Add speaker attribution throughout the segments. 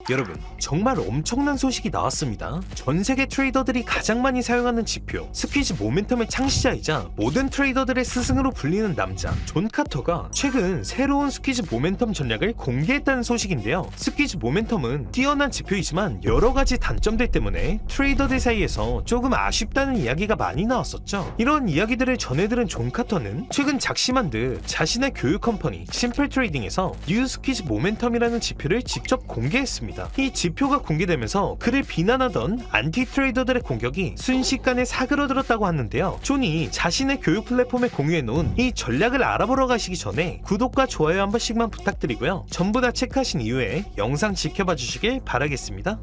Speaker 1: 여러분, 정말 엄청난 소식이 나왔습니다. 전 세계 트레이더들이 가장 많이 사용하는 지표, 스퀴즈 모멘텀의 창시자이자 모든 트레이더들의 스승으로 불리는 남자 존 카터가 최근 새로운 스퀴즈 모멘텀 전략을 공개했다는 소식인데요. 스퀴즈 모멘텀은 뛰어난 지표이지만 여러 가지 단점들 때문에 트레이더들 사이에서 조금 아쉽다는 이야기가 많이 나왔었죠. 이런 이야기들을 전해들은 존 카터는 최근 작심한 듯 자신의 교육 컴퍼니 심플 트레이딩에서 뉴 스퀴즈 모멘텀이라는 지표를 직접 공개했습니다. 이 지표가 공개되면서 그를 비난하던 안티 트레이더들의 공격이 순식간에 사그러들었다고 하는데요. 존이 자신의 교육 플랫폼에 공유해놓은 이 전략을 알아보러 가시기 전에 구독과 좋아요 한 번씩만 부탁드리고요. 전부 다 체크하신 이후에 영상 지켜봐 주시길 바라겠습니다.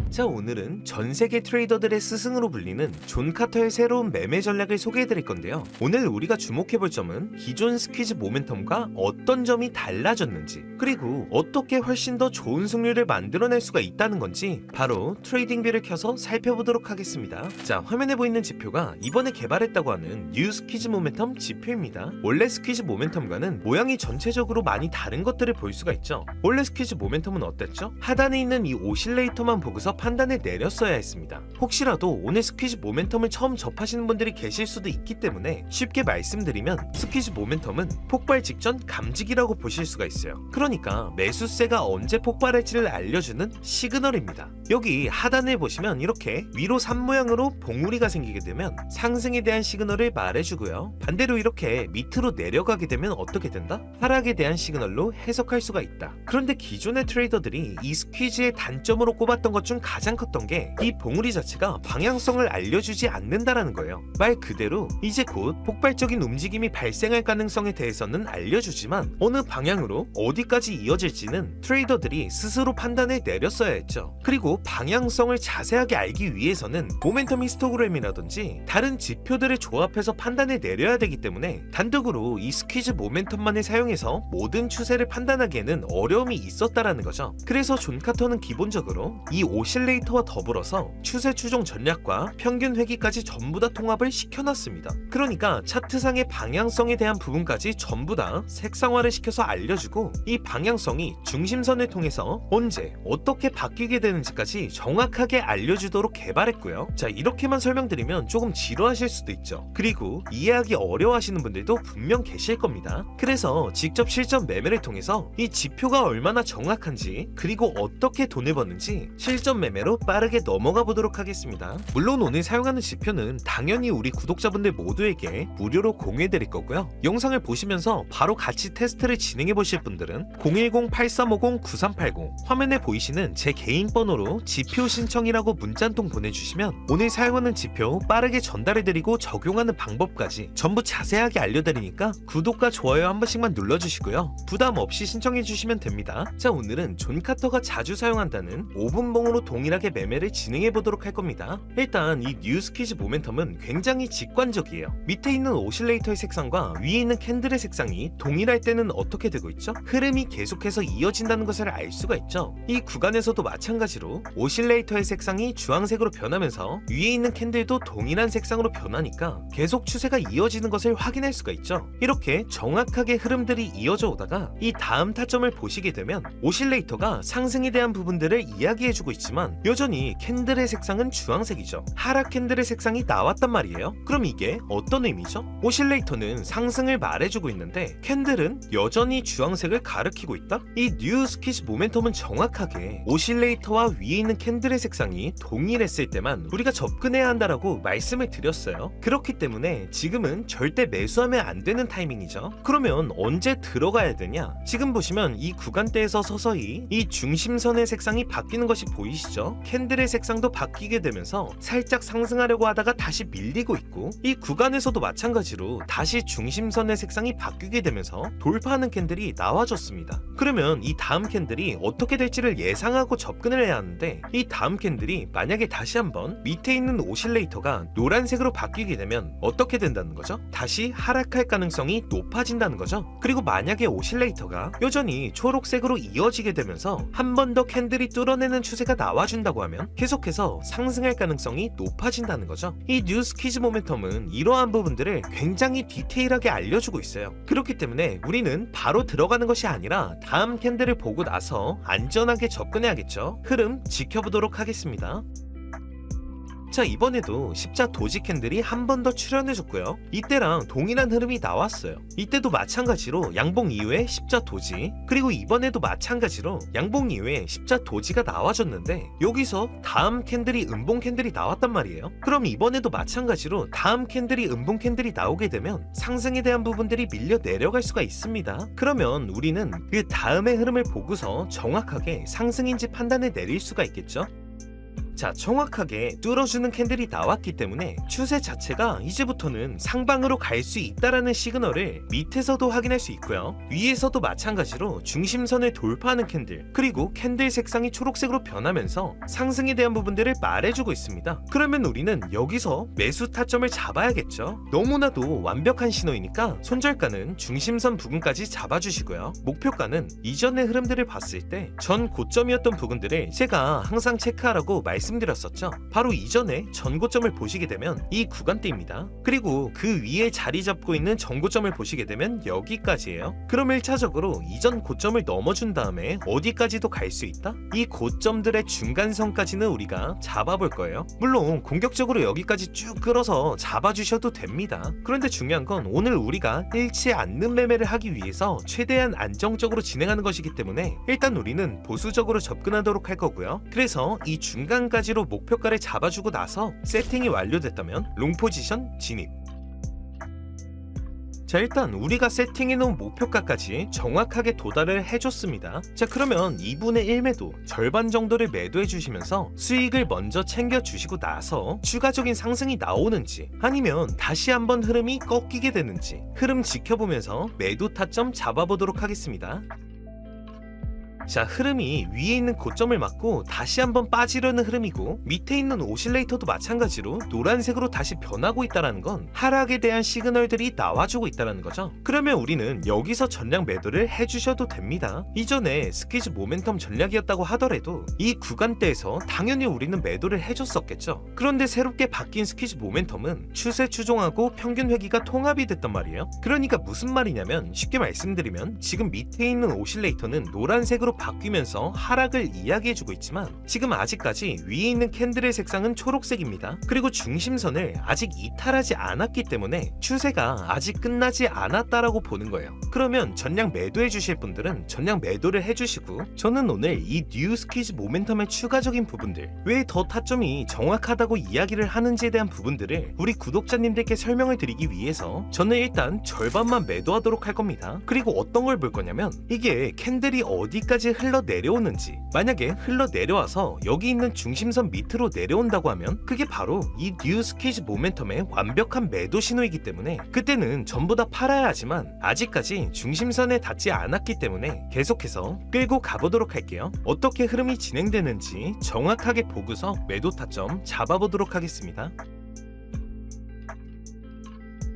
Speaker 1: 자, 오늘은 전 세계 트레이더들의 스승으로 불리는 존 카터의 새로운 매매 전략을 소개해드릴 건데요. 오늘 우리가 주목해볼 점은 기존 스퀴즈 모멘텀과 어떤 점이 달라졌는지, 그리고 어떻게 훨씬 더 좋은 승률을 만들어낼 수가 있다는 건지 바로 트레이딩뷰를 켜서 살펴보도록 하겠습니다. 자, 화면에 보이는 지표가 이번에 개발했다고 하는 뉴 스퀴즈 모멘텀 지표입니다. 원래 스퀴즈 모멘텀과는 모양이 전체적으로 많이 다른 것들을 볼 수가 있죠. 원래 스퀴즈 모멘텀은 어땠죠? 하단에 있는 이 오실레이터만 보고서 판단을 내렸어야 했습니다. 혹시라도 오늘 스퀴즈 모멘텀을 처음 접하시는 분들이 계실 수도 있기 때문에 쉽게 말씀드리면 스퀴즈 모멘텀은 폭발 직전 감지기라고 보실 수가 있어요. 그러니까 매수세가 언제 폭발할지를 알려주는 시그널입니다. 여기 하단을 보시면 이렇게 위로 산 모양으로 봉우리가 생기게 되면 상승에 대한 시그널을 말해주고요. 반대로 이렇게 밑으로 내려가게 되면 어떻게 된다? 하락에 대한 시그널로 해석할 수가 있다. 그런데 기존의 트레이더들이 이 스퀴즈의 단점으로 꼽았던 것 중 가장 컸던 게 이 봉우리 자체가 방향성을 알려주지 않는다라는 거예요. 말 그대로 이제 곧 폭발적인 움직임이 발생할 가능성에 대해서는 알려주지만 어느 방향으로 어디까지 이어질지는 트레이더들이 스스로 판단을 내렸어야 했죠. 그리고 방향성을 자세하게 알기 위해서는 모멘텀 히스토그램이라든지 다른 지표들을 조합해서 판단을 내려야 되기 때문에 단독으로 이 스퀴즈 모멘텀만을 사용해서 모든 추세를 판단하기에는 어려움이 있었다라는 거죠. 그래서 존 카터는 기본적으로 이 오실레이터와 더불어서 추세 추종 전략과 평균 회귀까지 전부 다 통합을 시켜놨습니다. 그러니까 차트상의 방향성에 대한 부분까지 전부 다 색상화를 시켜서 알려주고 이 방향성이 중심선을 통해서 언제 어떻게 바뀌게 되는지까지 정확하게 알려주도록 개발했고요. 자, 이렇게만 설명드리면 조금 지루하실 수도 있죠. 그리고 이해하기 어려워하시는 분들도 분명 계실 겁니다. 그래서 직접 실전 매매를 통해서 이 지표가 얼마나 정확한지, 그리고 어떻게 돈을 버는지 실전 매매로 빠르게 넘어가 보도록 하겠습니다. 물론 오늘 사용하는 지표는 당연히 우리 구독자분들 모두에게 무료로 공유해 드릴 거고요. 영상을 보시면서 바로 같이 테스트를 진행해 보실 분들은 010-8350-9380 화면에 보이시는 제 개인 번호로 지표 신청이라고 문자 한 통 보내주시면 오늘 사용하는 지표 빠르게 전달해 드리고 적용하는 방법까지 전부 자세하게 알려드리니까 구독과 좋아요 한 번씩만 눌러주시고요. 부담 없이 신청해 주시면 됩니다. 자, 오늘은 존 카터가 자주 사용한다는 5분봉으로 동일하게 매매를 진행해 보도록 할 겁니다. 일단 이 뉴 스퀴즈 모멘텀은 굉장히 직관적이에요. 밑에 있는 오실레이터의 색상과 위에 있는 캔들의 색상이 동일할 때는 어떻게 되고 있죠? 흐름이 계속해서 이어진다는 것을 알 수가 있죠. 이 구간에서도 마찬가지로 오실레이터의 색상이 주황색으로 변하면서 위에 있는 캔들도 동일한 색상으로 변하니까 계속 추세가 이어지는 것을 확인할 수가 있죠. 이렇게 정확하게 흐름들이 이어져 오다가 이 다음 타점을 보시게 되면 오실레이터가 상승에 대한 부분들을 이야기해주고 있지만 여전히 캔들의 색상은 주황색이죠. 하락 캔들의 색상이 나왔단 말이에요. 그럼 이게 어떤 의미죠? 오실레이터는 상승을 말해주고 있는데 캔들은 여전히 주황색을 가리키고 있다? 이 뉴 스퀴즈 모멘텀은 정확하게 오실레이터와 위에 있는 캔들의 색상이 동일했을 때만 우리가 접근해야 한다라고 말씀을 드렸어요. 그렇기 때문에 지금은 절대 매수하면 안 되는 타이밍이죠. 그러면 언제 들어가야 되냐? 지금 보시면 이 구간대에서 서서히 이 중심선의 색상이 바뀌는 것이 보이시죠? 캔들의 색상도 바뀌게 되면서 살짝 상승하려고 하다가 다시 밀리고 있고, 이 구간에서도 마찬가지로 다시 중심선의 색상이 바뀌게 되면서 돌파하는 캔들이 나와줬습니다. 그러면 이 다음 캔들이 어떻게 될지를 예상하고 접근을 해야 하는데, 이 다음 캔들이 만약에 다시 한번 밑에 있는 오실레이터가 노란색으로 바뀌게 되면 어떻게 된다는 거죠? 다시 하락할 가능성이 높아진다는 거죠. 그리고 만약에 오실레이터가 여전히 초록색으로 이어지게 되면서 한 번 더 캔들이 뚫어내는 추세가 나와 잡아준다고 하면 계속해서 상승할 가능성이 높아진다는 거죠. 이 뉴 스퀴즈 모멘텀은 이러한 부분들을 굉장히 디테일하게 알려주고 있어요. 그렇기 때문에 우리는 바로 들어가는 것이 아니라 다음 캔들을 보고 나서 안전하게 접근해야겠죠. 흐름 지켜보도록 하겠습니다. 자, 이번에도 십자 도지 캔들이 한 번 더 출현해줬고요. 이때랑 동일한 흐름이 나왔어요. 이때도 마찬가지로 양봉 이후에 십자 도지, 그리고 이번에도 마찬가지로 양봉 이후에 십자 도지가 나와줬는데 여기서 다음 캔들이 음봉 캔들이 나왔단 말이에요. 그럼 이번에도 마찬가지로 다음 캔들이 음봉 캔들이 나오게 되면 상승에 대한 부분들이 밀려 내려갈 수가 있습니다. 그러면 우리는 그 다음의 흐름을 보고서 정확하게 상승인지 판단을 내릴 수가 있겠죠. 자, 정확하게 뚫어주는 캔들이 나왔기 때문에 추세 자체가 이제부터는 상방으로 갈 수 있다라는 시그널을 밑에서도 확인할 수 있고요. 위에서도 마찬가지로 중심선을 돌파하는 캔들, 그리고 캔들 색상이 초록색으로 변하면서 상승에 대한 부분들을 말해주고 있습니다. 그러면 우리는 여기서 매수 타점을 잡아야겠죠. 너무나도 완벽한 신호이니까 손절가는 중심선 부근까지 잡아주시고요. 목표가는 이전의 흐름들을 봤을 때 전 고점이었던 부분들을 제가 항상 체크하라고 말씀드렸었죠. 바로 이전에 전고점을 보시게 되면 이 구간대입니다. 그리고 그 위에 자리 잡고 있는 전고점을 보시게 되면 여기까지예요. 그럼 1차적으로 이전 고점을 넘어준 다음에 어디까지도 갈 수 있다? 이 고점들의 중간선까지는 우리가 잡아볼 거예요. 물론 공격적으로 여기까지 쭉 끌어서 잡아주셔도 됩니다. 그런데 중요한 건 오늘 우리가 잃지 않는 매매를 하기 위해서 최대한 안정적으로 진행하는 것이기 때문에 일단 우리는 보수적으로 접근하도록 할 거고요. 그래서 이 중간까지로 목표가를 잡아주고 나서 세팅이 완료됐다면 롱 포지션 진입. 자, 일단 우리가 세팅해놓은 목표가까지 정확하게 도달을 해줬습니다. 자, 그러면 2분의 1 매도, 절반 정도를 매도해 주시면서 수익을 먼저 챙겨주시고 나서 추가적인 상승이 나오는지 아니면 다시 한번 흐름이 꺾이게 되는지 흐름 지켜보면서 매도 타점 잡아보도록 하겠습니다. 자, 흐름이 위에 있는 고점을 맞고 다시 한번 빠지려는 흐름이고 밑에 있는 오실레이터도 마찬가지로 노란색으로 다시 변하고 있다는 건 하락에 대한 시그널들이 나와주고 있다는 거죠. 그러면 우리는 여기서 전략 매도를 해주셔도 됩니다. 이전에 스퀴즈 모멘텀 전략이었다고 하더라도 이 구간대에서 당연히 우리는 매도를 해줬었겠죠. 그런데 새롭게 바뀐 스퀴즈 모멘텀은 추세 추종하고 평균 회귀가 통합이 됐단 말이에요. 그러니까 무슨 말이냐면 쉽게 말씀드리면 지금 밑에 있는 오실레이터는 노란색으로 바뀌면서 하락을 이야기해주고 있지만 지금 아직까지 위에 있는 캔들의 색상은 초록색입니다. 그리고 중심선을 아직 이탈하지 않았기 때문에 추세가 아직 끝나지 않았다라고 보는 거예요. 그러면 전량 매도해 주실 분들은 전량 매도를 해주시고, 저는 오늘 이 뉴 스퀴즈 모멘텀의 추가적인 부분들, 왜 더 타점이 정확하다고 이야기를 하는지에 대한 부분들을 우리 구독자님들께 설명을 드리기 위해서 저는 일단 절반만 매도하도록 할 겁니다. 그리고 어떤 걸 볼 거냐면 이게 캔들이 어디까지 흘러 내려오는지, 만약에 흘러 내려와서 여기 있는 중심선 밑으로 내려온다고 하면 그게 바로 이 뉴 스퀴즈 모멘텀의 완벽한 매도 신호이기 때문에 그때는 전부 다 팔아야 하지만 아직까지 중심선에 닿지 않았기 때문에 계속해서 끌고 가보도록 할게요. 어떻게 흐름이 진행되는지 정확하게 보고서 매도 타점 잡아보도록 하겠습니다.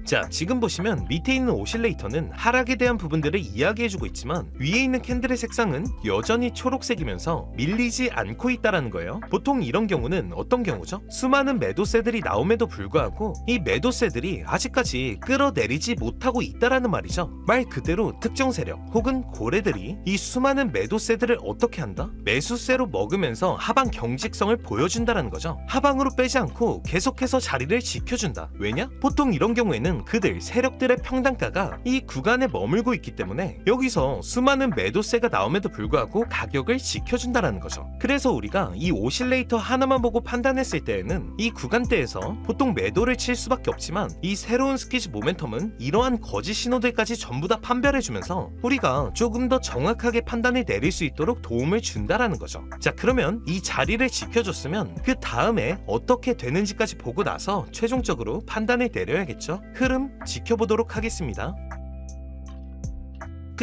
Speaker 1: 자, 지금 보시면 밑에 있는 오실레이터는 하락에 대한 부분들을 이야기해주고 있지만 위에 있는 캔들의 색상은 여전히 초록색이면서 밀리지 않고 있다는 거예요. 보통 이런 경우는 어떤 경우죠? 수많은 매도세들이 나옴에도 불구하고 이 매도세들이 아직까지 끌어내리지 못하고 있다는 말이죠. 말 그대로 특정 세력 혹은 고래들이 이 수많은 매도세들을 어떻게 한다? 매수세로 먹으면서 하방 경직성을 보여준다는 거죠. 하방으로 빼지 않고 계속해서 자리를 지켜준다. 왜냐? 보통 이런 경우에는 그들 세력들의 평단가가 이 구간에 머물고 있기 때문에 여기서 수많은 매도세가 나옴에도 불구하고 가격을 지켜준다는 거죠. 그래서 우리가 이 오실레이터 하나만 보고 판단했을 때에는 이 구간대에서 보통 매도를 칠 수밖에 없지만 이 새로운 스퀴즈 모멘텀은 이러한 거짓 신호들까지 전부 다 판별해주면서 우리가 조금 더 정확하게 판단을 내릴 수 있도록 도움을 준다라는 거죠. 자, 그러면 이 자리를 지켜줬으면 그 다음에 어떻게 되는지까지 보고 나서 최종적으로 판단을 내려야겠죠. 흐름 지켜보도록 하겠습니다.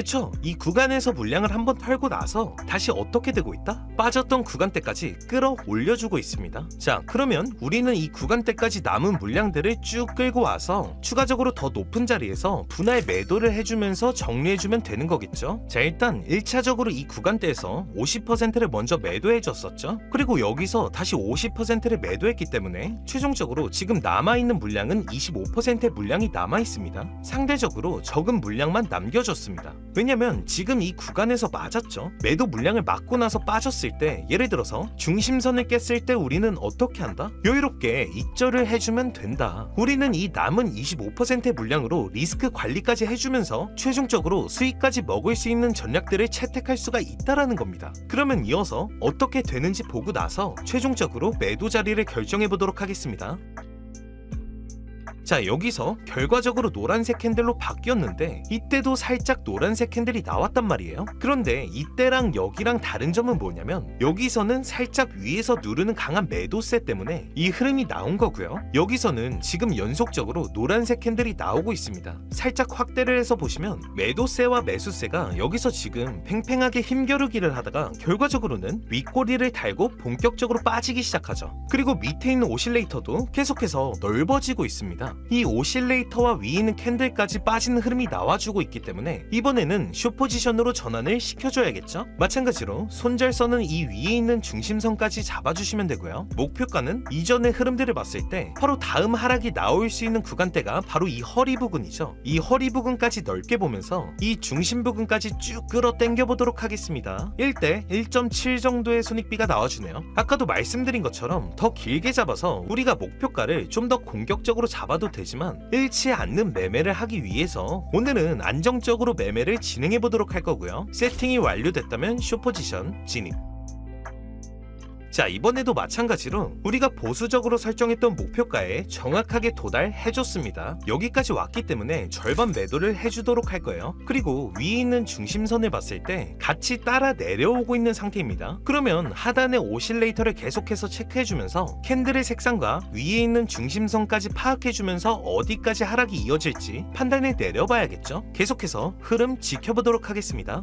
Speaker 1: 그쵸? 이 구간에서 물량을 한번 털고 나서 다시 어떻게 되고 있다? 빠졌던 구간대까지 끌어올려주고 있습니다. 자, 그러면 우리는 이 구간대까지 남은 물량들을 쭉 끌고 와서 추가적으로 더 높은 자리에서 분할 매도를 해주면서 정리해주면 되는 거겠죠? 자, 일단 1차적으로 이 구간대에서 50%를 먼저 매도해줬었죠? 그리고 여기서 다시 50%를 매도했기 때문에 최종적으로 지금 남아있는 물량은 25%의 물량이 남아있습니다. 상대적으로 적은 물량만 남겨줬습니다. 왜냐면 지금 이 구간에서 맞았죠. 매도 물량을 맞고 나서 빠졌을 때, 예를 들어서 중심선을 깼을 때 우리는 어떻게 한다? 여유롭게 익절을 해주면 된다. 우리는 이 남은 25%의 물량으로 리스크 관리까지 해주면서 최종적으로 수익까지 먹을 수 있는 전략들을 채택할 수가 있다라는 겁니다. 그러면 이어서 어떻게 되는지 보고 나서 최종적으로 매도 자리를 결정해 보도록 하겠습니다. 자, 여기서 결과적으로 노란색 캔들로 바뀌었는데 이때도 살짝 노란색 캔들이 나왔단 말이에요. 그런데 이때랑 여기랑 다른 점은 뭐냐면 여기서는 살짝 위에서 누르는 강한 매도세 때문에 이 흐름이 나온 거고요. 여기서는 지금 연속적으로 노란색 캔들이 나오고 있습니다. 살짝 확대를 해서 보시면 매도세와 매수세가 여기서 지금 팽팽하게 힘겨루기를 하다가 결과적으로는 윗꼬리를 달고 본격적으로 빠지기 시작하죠. 그리고 밑에 있는 오실레이터도 계속해서 넓어지고 있습니다. 이 오실레이터와 위에 있는 캔들까지 빠지는 흐름이 나와주고 있기 때문에 이번에는 숏 포지션으로 전환을 시켜줘야겠죠. 마찬가지로 손절선은 이 위에 있는 중심선까지 잡아주시면 되고요. 목표가는 이전의 흐름들을 봤을 때 바로 다음 하락이 나올 수 있는 구간대가 바로 이 허리 부근이죠. 이 허리 부근까지 넓게 보면서 이 중심 부근까지 쭉 끌어 당겨 보도록 하겠습니다. 1대 1.7 정도의 손익비가 나와주네요. 아까도 말씀드린 것처럼 더 길게 잡아서 우리가 목표가를 좀 더 공격적으로 잡아도 되지만 잃지 않는 매매를 하기 위해서 오늘은 안정적으로 매매를 진행해 보도록 할 거고요. 세팅이 완료됐다면 숏 포지션 진입. 자, 이번에도 마찬가지로 우리가 보수적으로 설정했던 목표가에 정확하게 도달해줬습니다. 여기까지 왔기 때문에 절반 매도를 해주도록 할 거예요. 그리고 위에 있는 중심선을 봤을 때 같이 따라 내려오고 있는 상태입니다. 그러면 하단의 오실레이터를 계속해서 체크해주면서 캔들의 색상과 위에 있는 중심선까지 파악해주면서 어디까지 하락이 이어질지 판단을 내려봐야겠죠. 계속해서 흐름 지켜보도록 하겠습니다.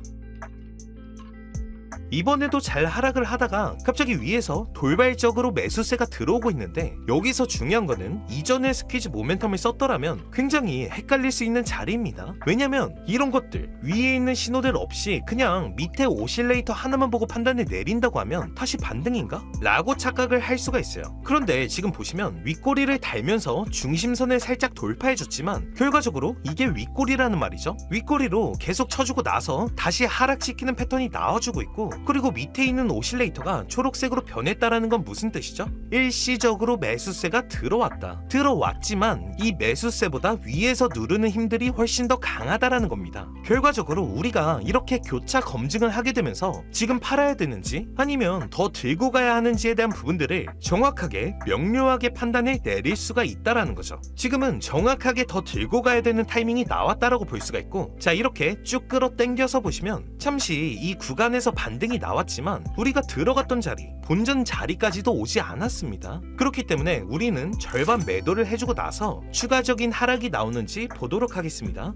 Speaker 1: 이번에도 잘 하락을 하다가 갑자기 위에서 돌발적으로 매수세가 들어오고 있는데 여기서 중요한 거는 이전에 스퀴즈 모멘텀을 썼더라면 굉장히 헷갈릴 수 있는 자리입니다. 왜냐면 이런 것들 위에 있는 신호들 없이 그냥 밑에 오실레이터 하나만 보고 판단을 내린다고 하면 다시 반등인가? 라고 착각을 할 수가 있어요. 그런데 지금 보시면 윗꼬리를 달면서 중심선을 살짝 돌파해줬지만 결과적으로 이게 윗꼬리라는 말이죠. 윗꼬리로 계속 쳐주고 나서 다시 하락시키는 패턴이 나와주고 있고, 그리고 밑에 있는 오실레이터가 초록색으로 변했다라는 건 무슨 뜻이죠? 일시적으로 매수세가 들어왔지만 이 매수세보다 위에서 누르는 힘들이 훨씬 더 강하다라는 겁니다. 결과적으로 우리가 이렇게 교차 검증을 하게 되면서 지금 팔아야 되는지 아니면 더 들고 가야 하는지에 대한 부분들을 정확하게 명료하게 판단을 내릴 수가 있다라는 거죠. 지금은 정확하게 더 들고 가야 되는 타이밍이 나왔다라고 볼 수가 있고, 자, 이렇게 쭉 끌어 당겨서 보시면 잠시 이 구간에서 반등이 나왔지만 우리가 들어갔던 자리, 본전 자리까지도 오지 않았습니다. 그렇기 때문에 우리는 절반 매도를 해주고 나서 추가적인 하락이 나오는지 보도록 하겠습니다.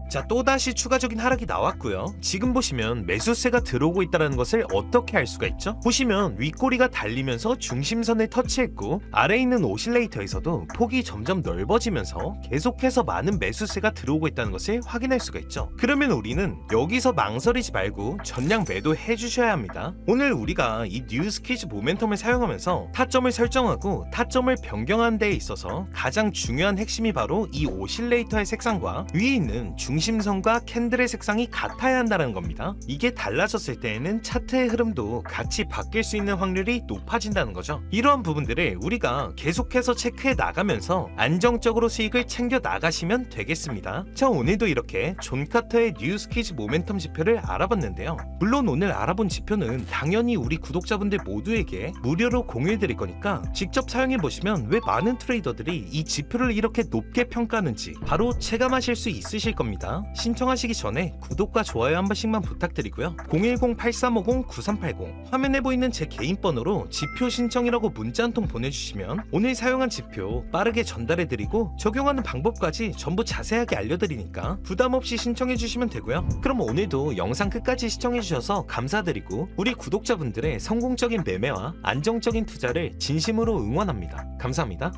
Speaker 1: 자, 또다시 추가적인 하락이 나왔고요. 지금 보시면 매수세가 들어오고 있다는 것을 어떻게 알 수가 있죠? 보시면 윗꼬리가 달리면서 중심선을 터치했고 아래에 있는 오실레이터에서도 폭이 점점 넓어지면서 계속해서 많은 매수세가 들어오고 있다는 것을 확인할 수가 있죠. 그러면 우리는 여기서 망설이지 말고 전량 매도해 주셔야 합니다. 오늘 우리가 이 뉴 스퀴즈 모멘텀을 사용하면서 타점을 설정하고 타점을 변경하는 데에 있어서 가장 중요한 핵심이 바로 이 오실레이터의 색상과 위에 있는 중심선과 캔들의 색상이 같아야 한다는 겁니다. 이게 달라졌을 때에는 차트의 흐름도 같이 바뀔 수 있는 확률이 높아진다는 거죠. 이러한 부분들을 우리가 계속해서 체크해 나가면서 안정적으로 수익을 챙겨 나가시면 되겠습니다. 자, 오늘도 이렇게 존 카터의 뉴 스퀴즈 모멘텀 지표를 알아봤는데요. 물론 오늘 알아본 지표는 당연히 우리 구독자분들 모두에게 무료로 공유해 드릴 거니까 직접 사용해 보시면 왜 많은 트레이더들이 이 지표를 이렇게 높게 평가하는지 바로 체감하실 수 있으실 겁니다. 부탁드립니다. 신청하시기 전에 구독과 좋아요 한 번씩만 부탁드리고요. 010-8350-9380 화면에 보이는 제 개인 번호로 지표 신청이라고 문자 한 통 보내주시면 오늘 사용한 지표 빠르게 전달해드리고 적용하는 방법까지 전부 자세하게 알려드리니까 부담없이 신청해주시면 되고요. 그럼 오늘도 영상 끝까지 시청해주셔서 감사드리고 우리 구독자분들의 성공적인 매매와 안정적인 투자를 진심으로 응원합니다. 감사합니다.